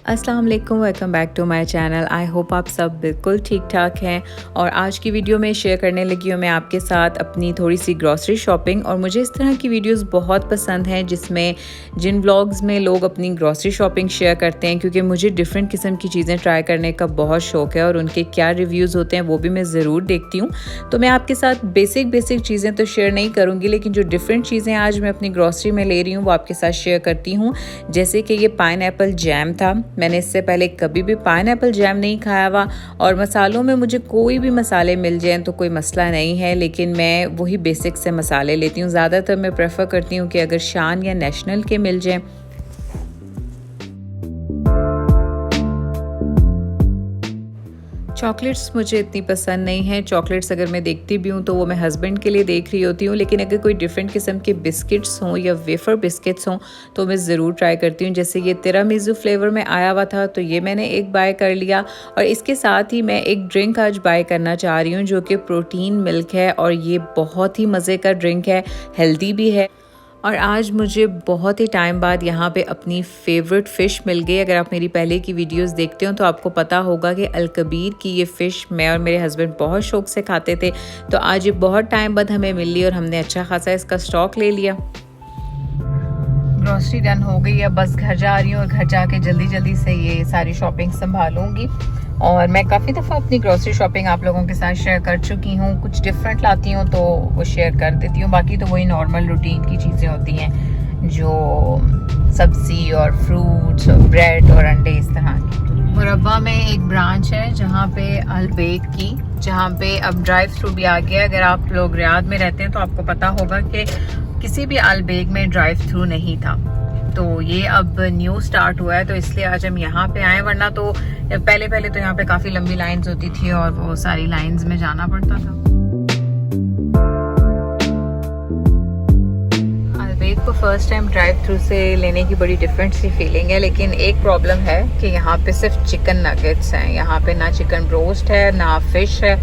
अस्सलाम वालेकुम, welcome back to my channel. I hope आप सब बिल्कुल ठीक ठाक हैं। और आज की वीडियो में शेयर करने लगी हूँ मैं आपके साथ अपनी थोड़ी सी ग्रॉसरी शॉपिंग। और मुझे इस तरह की वीडियोस बहुत पसंद हैं जिसमें जिन व्लॉग्स में लोग अपनी ग्रॉसरी शॉपिंग शेयर करते हैं, क्योंकि मुझे डिफरेंट किस्म की चीज़ें ट्राई करने का बहुत शौक़ है और उनके क्या रिव्यूज़ होते हैं वो भी मैं ज़रूर देखती हूँ। तो मैं आपके साथ बेसिक चीज़ें तो शेयर नहीं करूँगी, लेकिन जो डिफरेंट चीज़ें आज मैं अपनी ग्रॉसरी में ले रही हूँ वो आपके साथ शेयर करती हूँ। जैसे कि ये पाइनएप्पल जैम था, मैंने इससे पहले कभी भी पाइनएप्पल जैम नहीं खाया हुआ। और मसालों में मुझे कोई भी मसाले मिल जाएं तो कोई मसला नहीं है, लेकिन मैं वही बेसिक से मसाले लेती हूँ। ज़्यादातर मैं प्रेफर करती हूँ कि अगर शान या नेशनल के मिल जाएं। चॉकलेट्स मुझे इतनी पसंद नहीं है। चॉकलेट्स अगर मैं देखती भी हूँ तो वो मैं हस्बैंड के लिए देख रही होती हूँ, लेकिन अगर कोई डिफरेंट किस्म के बिस्किट्स हों या वेफर बिस्किट्स हों तो मैं ज़रूर ट्राई करती हूँ। जैसे ये तिरामिसू फ्लेवर में आया हुआ था तो ये मैंने एक बाय कर लिया। और इसके साथ ही मैं एक ड्रिंक आज बाय करना चाह रही हूँ जो कि प्रोटीन मिल्क है, और ये बहुत ही मज़े का ड्रिंक है, हेल्दी भी है। और आज मुझे बहुत ही टाइम बाद यहाँ पे अपनी फेवरेट फ़िश मिल गई। अगर आप मेरी पहले की वीडियोस देखते हो तो आपको पता होगा कि अलकबीर की ये फ़िश मैं और मेरे हस्बैंड बहुत शौक़ से खाते थे। तो आज ये बहुत टाइम बाद हमें मिली और हमने अच्छा खासा इसका स्टॉक ले लिया। ग्रॉसरी डन हो गई है, बस घर जा रही हूँ और घर जाके जल्दी से ये सारी शॉपिंग संभालूंगी। और मैं काफ़ी दफ़ा अपनी ग्रॉसरी शॉपिंग आप लोगों के साथ शेयर कर चुकी हूँ। कुछ डिफरेंट लाती हूँ तो वो शेयर कर देती हूँ, बाकी तो वही नॉर्मल रूटीन की चीज़ें होती हैं जो सब्ज़ी और फ्रूट्स और ब्रेड और अंडे इस तरह की। मुरब्बा में एक ब्रांच है जहाँ पे अलबेग की, जहाँ पे अब ड्राइव थ्रू भी आ गया। अगर आप लोग रियाद में रहते हैं तो आपको पता होगा कि किसी भी अलबेग में ड्राइव थ्रू नहीं था, तो ये अब न्यू स्टार्ट हुआ है, तो इसलिए आज हम यहाँ पे आए। वरना तो पहले तो यहाँ पे काफ़ी लंबी लाइंस होती थी और वो सारी लाइंस में जाना पड़ता था। अलबेग को फर्स्ट टाइम ड्राइव थ्रू से लेने की बड़ी डिफरेंट सी फीलिंग है, लेकिन एक प्रॉब्लम है कि यहाँ पे सिर्फ चिकन नगेट्स हैं। यहाँ पे ना चिकन रोस्ट है ना फिश है,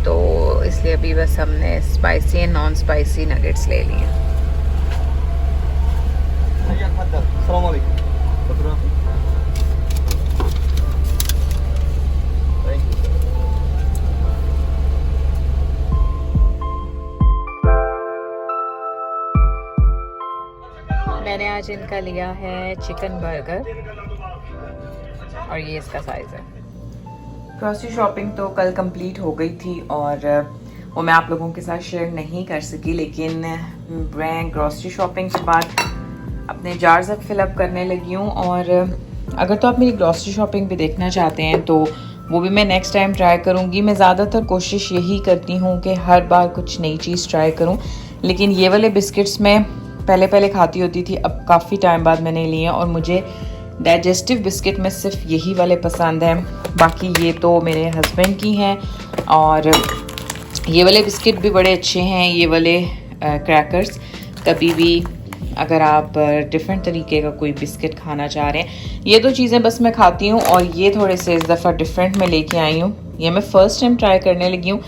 तो इसलिए अभी बस हमने spicy and non spicy nuggets ले लिए। मैंने आज इनका लिया है चिकन बर्गर और ये इसका साइज़ है। ग्रॉसरी शॉपिंग तो कल कंप्लीट हो गई थी और वो मैं आप लोगों के साथ शेयर नहीं कर सकी, लेकिन मैं ग्रॉसरी शॉपिंग के बाद अपने जार्स अब फिलअप करने लगी हूँ। और अगर तो आप मेरी ग्रॉसरी शॉपिंग भी देखना चाहते हैं तो वो भी मैं नेक्स्ट टाइम ट्राई करूँगी। मैं ज़्यादातर कोशिश यही करती हूँ कि हर बार कुछ नई चीज़ ट्राई करूँ, लेकिन ये वाले बिस्किट्स मैं पहले खाती होती थी, अब काफ़ी टाइम बाद मैंने लिए हैं और मुझे डाइजेस्टिव बिस्किट में सिर्फ यही वाले पसंद हैं। बाकी ये तो मेरे हस्बैंड की हैं। और ये वाले बिस्किट भी बड़े अच्छे हैं, ये वाले क्रैकर्स। कभी भी अगर आप डिफरेंट तरीके का कोई बिस्किट खाना चाह रहे हैं, ये दो चीज़ें बस मैं खाती हूँ। और ये थोड़े से इस दफ़ा डिफरेंट में लेके आई हूँ, ये मैं फ़र्स्ट टाइम ट्राई करने लगी हूँ।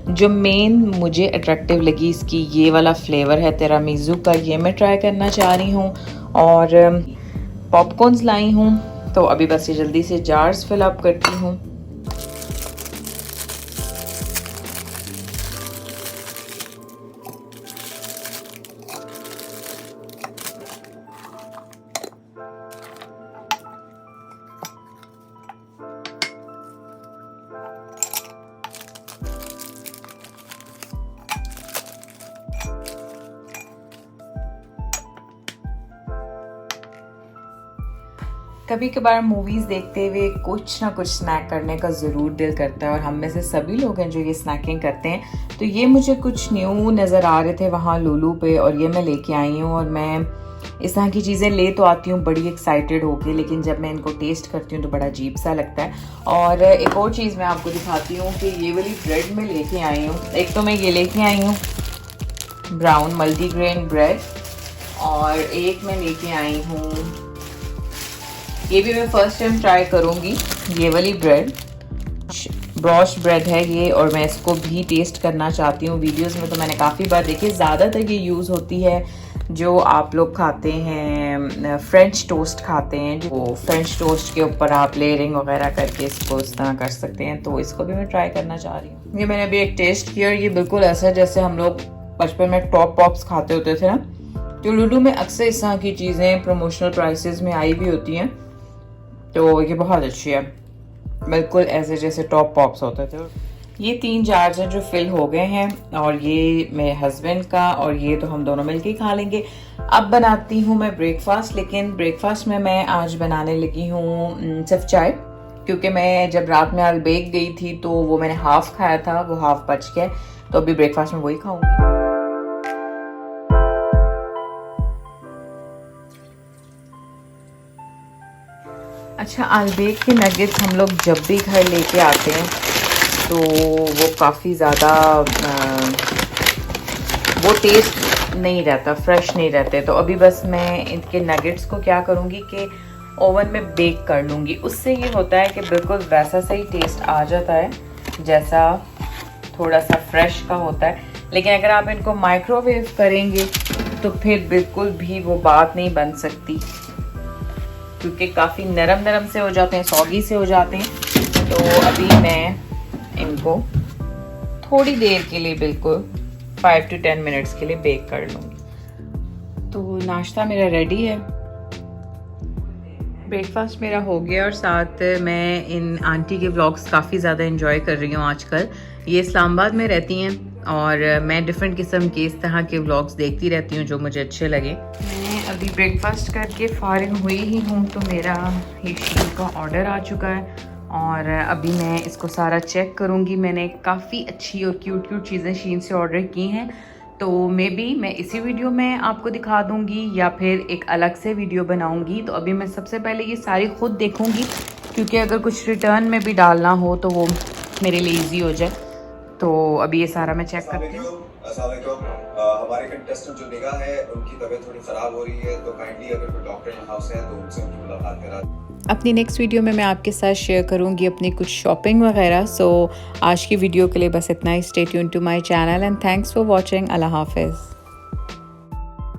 जो मेन मुझे अट्रैक्टिव लगी इसकी ये वाला फ्लेवर है तिरामिसू का, ये मैं ट्राई करना चाह रही हूँ। और पॉपकॉर्न्स लाई हूँ, तो अभी बस ये जल्दी से जार्स फिलअप करती हूँ। कभी कभार मूवीज़ देखते हुए कुछ ना कुछ स्नैक करने का ज़रूर दिल करता है, और हम में से सभी लोग हैं जो ये स्नैकिंग करते हैं। तो ये मुझे कुछ न्यू नज़र आ रहे थे वहाँ लुलु पे, और ये मैं लेके आई हूँ। और मैं इस तरह की चीज़ें ले तो आती हूँ बड़ी एक्साइटेड होके, लेकिन जब मैं इनको टेस्ट करती हूँ तो बड़ा अजीब सा लगता है। और एक और चीज़ मैं आपको दिखाती हूँ कि ये वाली ब्रेड मैं लेके आई हूँ। एक तो मैं ये लेके आई हूँ ब्राउन मल्टीग्रेन ब्रेड, और एक मैं लेके आई हूँ, ये भी मैं फर्स्ट टाइम ट्राई करूँगी, ये वाली ब्रेड ब्रॉश ब्रेड है ये, और मैं इसको भी टेस्ट करना चाहती हूँ। वीडियोस में तो मैंने काफ़ी बार देखी, ज़्यादातर ये यूज़ होती है जो आप लोग खाते हैं फ्रेंच टोस्ट खाते हैं, वो फ्रेंच टोस्ट के ऊपर आप लेयरिंग वगैरह करके इसको इस तरह कर सकते हैं। तो इसको भी मैं ट्राई करना चाह रही हूँ। ये मैंने अभी एक टेस्ट किया और ये बिल्कुल ऐसा जैसे हम लोग बचपन में टॉप पॉप्स खाते होते थे ना। तो लूडो में अक्सर इस तरह की चीज़ें प्रमोशनल प्राइसेस में आई भी होती हैं, तो ये बहुत अच्छी है, बिल्कुल ऐसे जैसे टॉप पॉप्स होते थे। ये 3 जार्स हैं जो फिल हो गए हैं और ये मेरे हस्बैंड का और ये तो हम दोनों मिलके ही खा लेंगे। अब बनाती हूँ मैं ब्रेकफास्ट, लेकिन ब्रेकफास्ट में मैं आज बनाने लगी हूँ सिर्फ चाय, क्योंकि मैं जब रात में अलबेक गई थी तो वो मैंने हाफ खाया था, वो हाफ बच गया, तो अभी ब्रेकफास्ट में वही खाऊंगी। अच्छा, अलबेक के नगेट्स हम लोग जब भी घर लेके आते हैं तो वो काफ़ी ज़्यादा वो टेस्ट नहीं रहता, फ्रेश नहीं रहते। तो अभी बस मैं इनके नगेट्स को क्या करूँगी कि ओवन में बेक कर लूँगी। उससे ये होता है कि बिल्कुल वैसा सही टेस्ट आ जाता है जैसा थोड़ा सा फ्रेश का होता है। लेकिन अगर आप इनको माइक्रोवेव करेंगे तो फिर बिल्कुल भी वो बात नहीं बन सकती, क्योंकि काफ़ी नरम नरम से हो जाते हैं, सॉगी से हो जाते हैं। तो अभी मैं इनको थोड़ी देर के लिए बिल्कुल 5 to 10 मिनट्स के लिए बेक कर लूँगी। तो नाश्ता मेरा रेडी है, ब्रेकफास्ट मेरा हो गया और साथ मैं इन आंटी के व्लॉग्स काफ़ी ज़्यादा एंजॉय कर रही हूँ आजकल। ये इस्लामाबाद में रहती हैं और मैं डिफरेंट किस्म के इस तरह के व्लॉग्स देखती रहती हूँ जो मुझे अच्छे लगे। मैं अभी ब्रेकफास्ट करके फ़ारिग हुई ही हूँ तो मेरा ये शीन का ऑर्डर आ चुका है और अभी मैं इसको सारा चेक करूँगी। मैंने काफ़ी अच्छी और क्यूट चीज़ें शीन से ऑर्डर की हैं, तो मे बी मैं इसी वीडियो में आपको दिखा दूँगी या फिर एक अलग से वीडियो बनाऊँगी। तो अभी मैं सबसे पहले ये सारी खुद देखूँगी, क्योंकि अगर कुछ रिटर्न में भी डालना हो तो वो मेरे लिए ईजी हो जाए। तो अभी ये सारा मैं चेक करती हूँ। हमारे कंटेस्टेंट जो निगाह है उनकी तबीयत थोड़ी ख़राब हो रही है, तो काइंडली अगर कोई डॉक्टर इन हाउस है तो उनसे उनकी मुलाकात करा। अपनी नेक्स्ट वीडियो में मैं आपके साथ शेयर करूंगी अपनी कुछ शॉपिंग वगैरह। सो आज की वीडियो के लिए बस इतना ही। Stay tuned to my channel and thanks for watching. Allah हाफिज़।